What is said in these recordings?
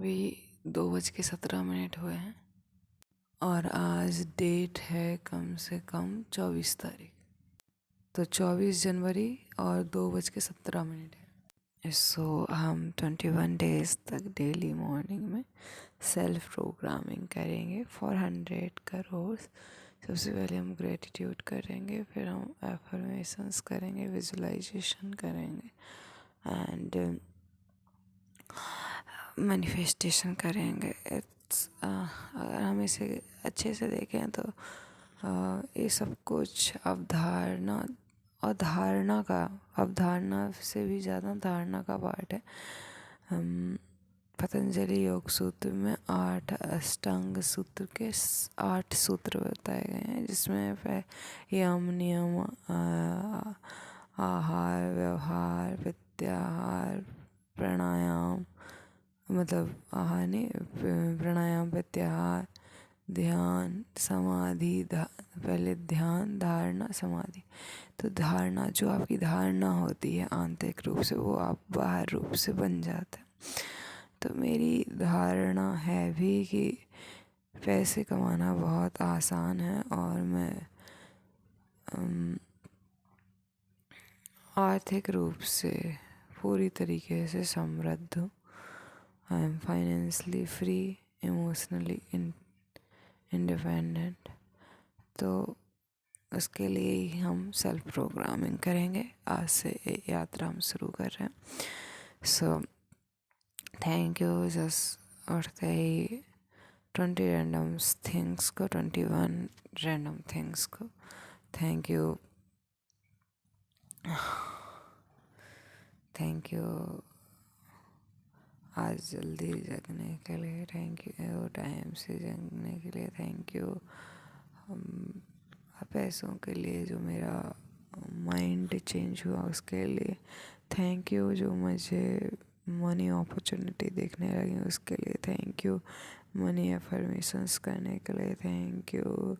अभी 2:17 हुए हैं और आज डेट है कम से कम 24 तारीख। तो 24 जनवरी और 2:17 है। हम 21 डेज तक डेली मॉर्निंग में सेल्फ प्रोग्रामिंग करेंगे फॉर 100 करोड़। सबसे पहले हम ग्रेटिट्यूड करेंगे, फिर हम एफर्मेशंस करेंगे, विजुअलाइजेशन करेंगे एंड मैनिफेस्टेशन करेंगे। अगर हम इसे अच्छे से देखें तो ये सब कुछ अवधारणा से भी ज़्यादा धारणा का पार्ट है। पतंजलि योग सूत्र में 8 अष्टांग सूत्र के 8 सूत्र बताए गए हैं, जिसमें यम, नियम, आहार, व्यवहार, प्रत्याहार, प्राणायाम, मतलब आहार नहीं, प्राणायाम, प्रत्याहार, ध्यान, समाधि, पहले ध्यान, धारणा, समाधि। तो धारणा, जो आपकी धारणा होती है आंतरिक रूप से, वो आप बाहर रूप से बन जाता है। तो मेरी धारणा है भी कि पैसे कमाना बहुत आसान है और मैं आर्थिक रूप से पूरी तरीके से समृद्ध हूँ। I am financially free, emotionally independent. तो उसके लिए ही हम सेल्फ प्रोग्रामिंग करेंगे। आज से ये यात्रा हम शुरू कर रहे हैं। So thank you. जस्ट उठते ही 20 रैंडम थिंग्स को, 21 रैंडम थिंग्स को थैंक यू आज जल्दी जगने के लिए थैंक यू, टाइम से जगने के लिए थैंक यू, पैसों के लिए जो मेरा माइंड चेंज हुआ उसके लिए थैंक यू, जो मुझे मनी अपॉर्चुनिटी देखने लगी उसके लिए थैंक यू, मनी एफर्मेशंस करने के लिए थैंक यू,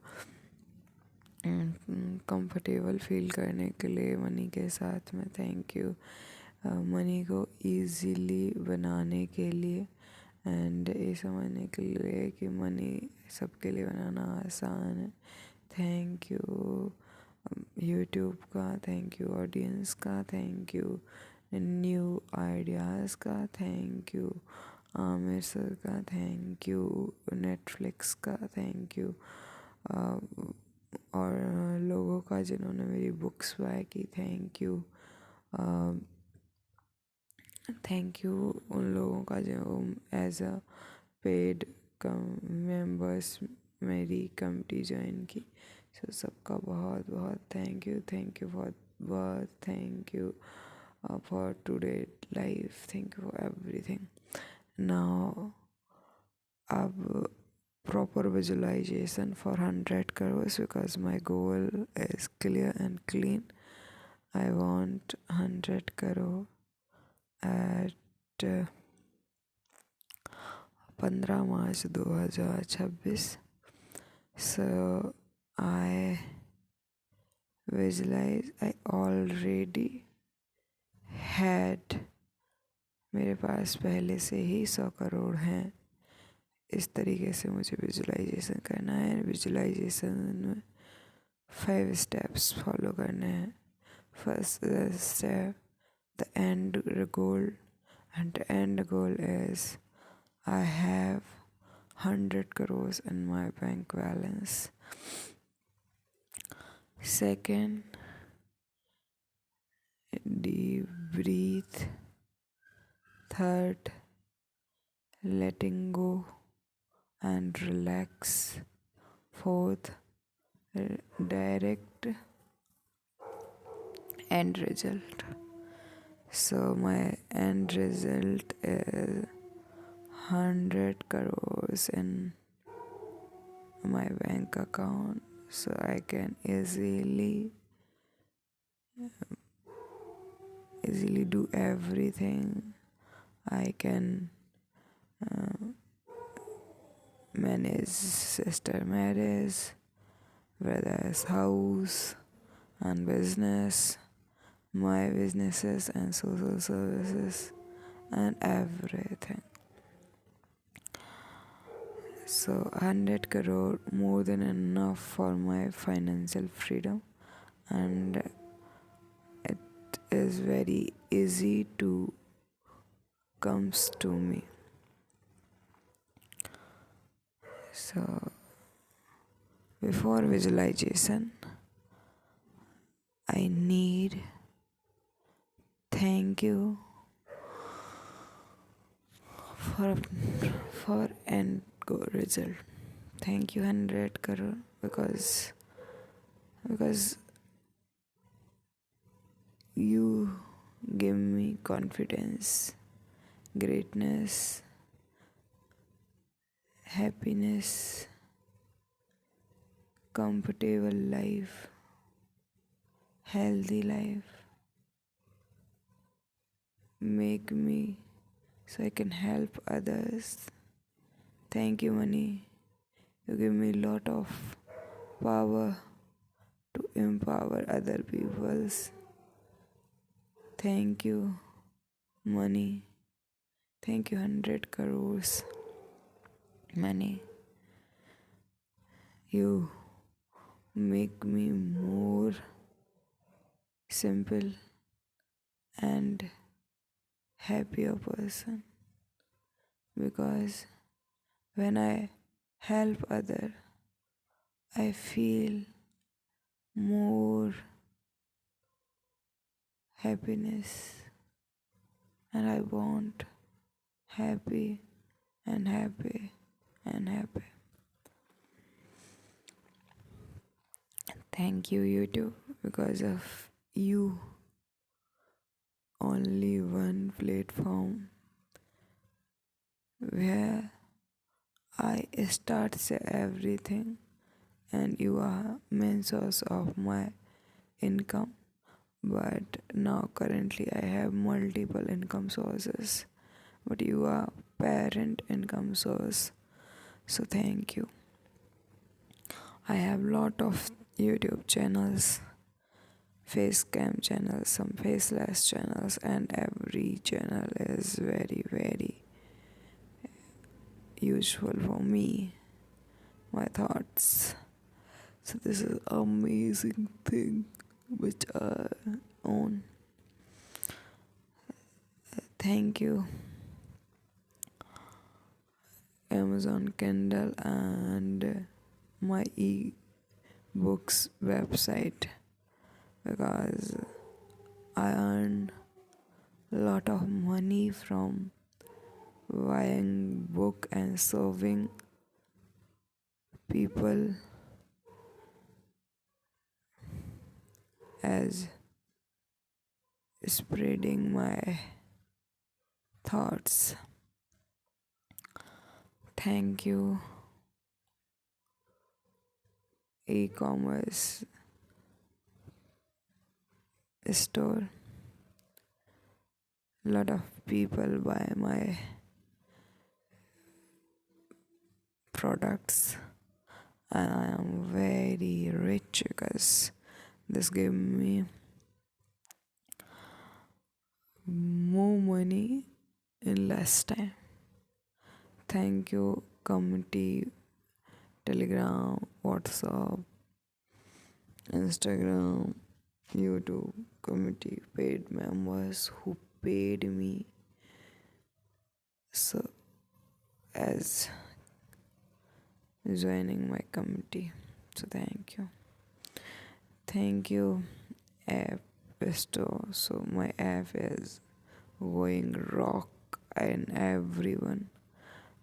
कंफर्टेबल फील करने के लिए मनी के साथ में थैंक यू, मनी को इजीली बनाने के लिए एंड ये समझने के लिए कि मनी सबके लिए बनाना आसान है। थैंक यू यूट्यूब का, थैंक यू ऑडियंस का, थैंक यू न्यू आइडियाज़ का, थैंक यू आमिर सर का, थैंक यू नेटफ्लिक्स का, थैंक यू और लोगों का जिन्होंने मेरी बुक्स बाय की, थैंक यू उन लोगों का जो एज अ पेड मेंबर्स मेरी कमिटी ज्वाइन की। सो सबका बहुत बहुत थैंक यू बहुत thank you for today life, thank you for everything. Now अब proper visualization for 100 crores because my goal is clear and clean. I want 100 crore at 15 March 2026. So I visualize I already had, मेरे पास पहले से ही 100 करोड़ हैं। इस तरीके से मुझे visualisation करना है। विजुलाइजेशन में 5 स्टेप्स फॉलो करने हैं। First step, the end goal, and the end goal is I have 100 crores in my bank balance. Second, deep breathe. Third, letting go and relax. Fourth, direct end result. So my end result is 100 crores in my bank account, so I can easily do everything. I can manage sister marriage, brother's house and business, my businesses and social services and everything. So 100 crore more than enough for my financial freedom, and it is very easy to comes to me. So before visualization, I need thank you for and go result. Thank you 100 crore because you give me confidence, greatness, happiness, comfortable life, healthy life. Make me so I can help others. Thank you, money. You give me lot of power to empower other peoples. Thank you, money. Thank you, 100 crores, money. You make me more simple and happier person, because when I help other, I feel more happiness, and I want happy and happy and happy. Thank you, YouTube, because of you, only one platform where I start say everything, and you are main source of my income. But now currently I have multiple income sources, but you are parent income source. So thank you. I have lot of YouTube channels, face cam channels, some faceless channels, and every channel is very very useful for me, my thoughts. So this is amazing thing which I own. Thank you, Amazon Kindle and my e-books website, because I earn a lot of money from buying book and serving people as spreading my thoughts. Thank you, e-commerce store. Lot of people buy my products, and I am very rich because this gave me more money in less time. Thank you, community, Telegram, WhatsApp, Instagram, YouTube, community, paid members who paid me so as joining my community. So thank you. Thank you, app store. So my app is going rock and everyone,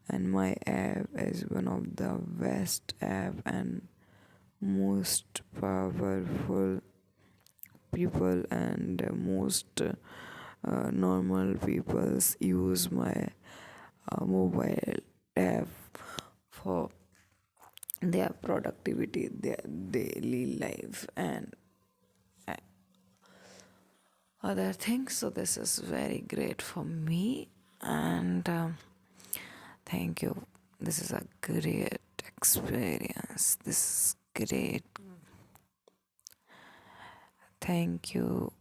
and my app is one of the best app and most powerful people, and most normal peoples use my mobile app for their productivity, their daily life, and other things. So this is very great for me, and thank you. This is a great experience. This is great. Thank you.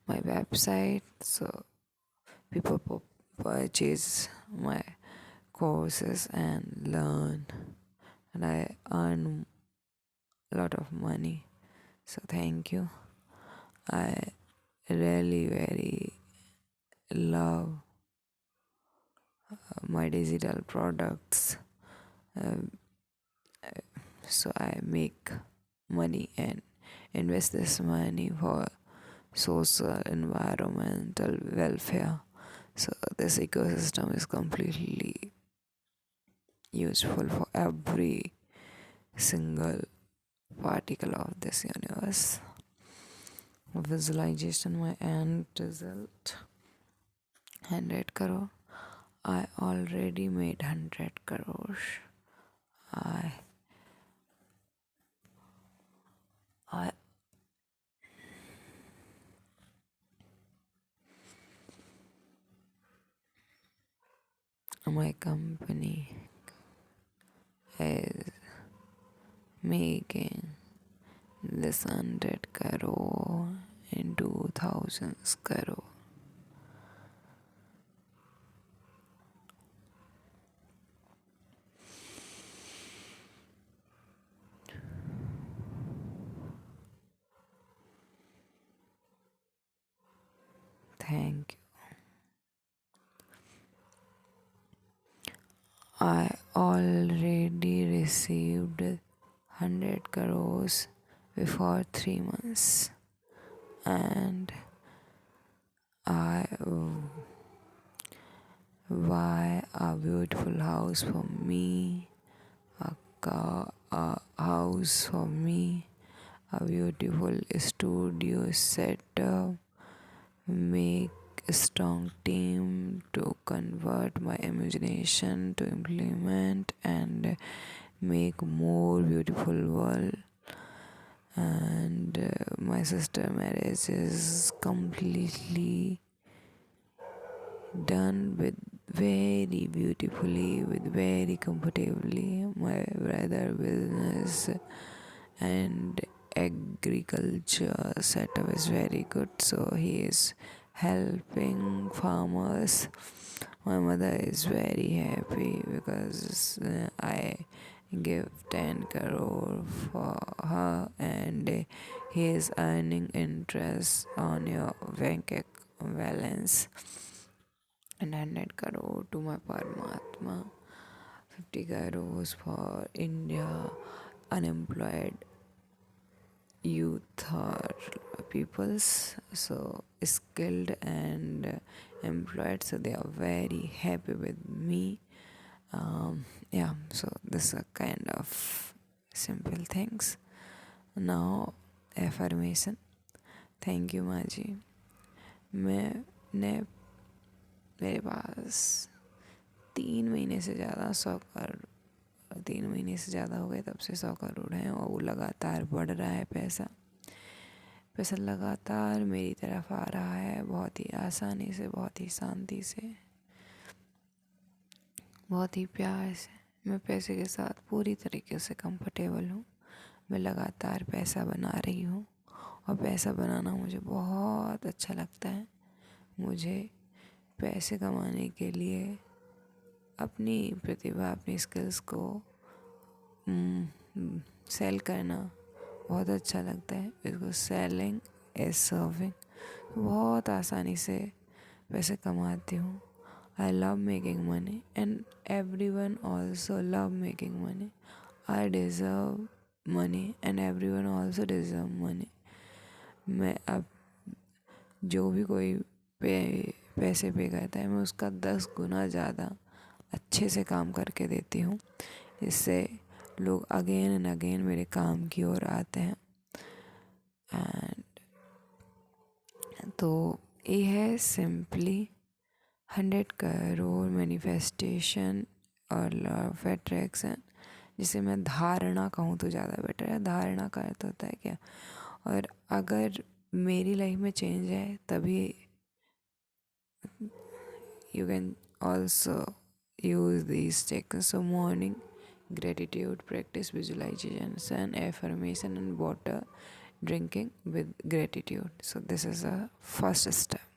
My website. So people purchase my courses and learn, and I earn a lot of money. So thank you. I really very love my digital products. Um, so I make money and invest this money for social environmental welfare. So this ecosystem is completely useful for every single particle of this universe. Visualization, my end result 100 crore. I already made 100 crores. I I my company is making this 100 crore in 2000 crore. Thank you. I already received 100 crores before 3 months, and I buy a beautiful house for me, a house for me, a beautiful studio setup, make a strong team to convert my imagination to implement and make more beautiful world. And my sister marriage is completely done with very beautifully, with very comfortably. My brother business and agriculture setup is very good, so he is helping farmers. My mother is very happy because I give 10 crore for her, and he is earning interest on your bank balance. And 100 crore to my Paramatma, 50 crores for India unemployed youth or peoples, so skilled and employed, so they are very happy with me. Yeah, so this is a kind of simple things. Now affirmation. Thank you माँ जी. मैंने मेरे पास 3 महीने से ज़्यादा 100 करोड़ 3 महीने से ज़्यादा हो गए तब से 100 करोड़ हैं, और वो लगातार बढ़ रहा है. पैसा लगातार मेरी तरफ आ रहा है, बहुत ही आसानी से, बहुत ही शांति से, बहुत ही प्यार से. मैं पैसे के साथ पूरी तरीके से कंफर्टेबल हूँ. मैं लगातार पैसा बना रही हूँ, और पैसा बनाना मुझे बहुत अच्छा लगता है. मुझे पैसे कमाने के लिए अपनी प्रतिभा, अपनी स्किल्स को सेल करना बहुत अच्छा लगता है. Because selling is serving. बहुत आसानी से पैसे कमाती हूँ. I love making money and every one also love making money. I deserve money and every one also deserve money. मैं अब जो भी कोई पैसे पे करता है, मैं उसका 10 गुना ज़्यादा अच्छे से काम करके देती हूँ. इससे लोग अगेन एंड अगेन मेरे काम की ओर आते हैं. एंड तो ये है सिंपली 100 करोड़ मैनिफेस्टेशन और लॉ ऑफ अट्रैक्शन, जिसे मैं धारणा कहूँ तो ज़्यादा बेटर है. धारणा का अर्थ होता है क्या, और अगर मेरी लाइफ में चेंज है तभी you can also use these techniques. So morning gratitude practice, visualization, affirmation, and water drinking with gratitude. So this is a first step.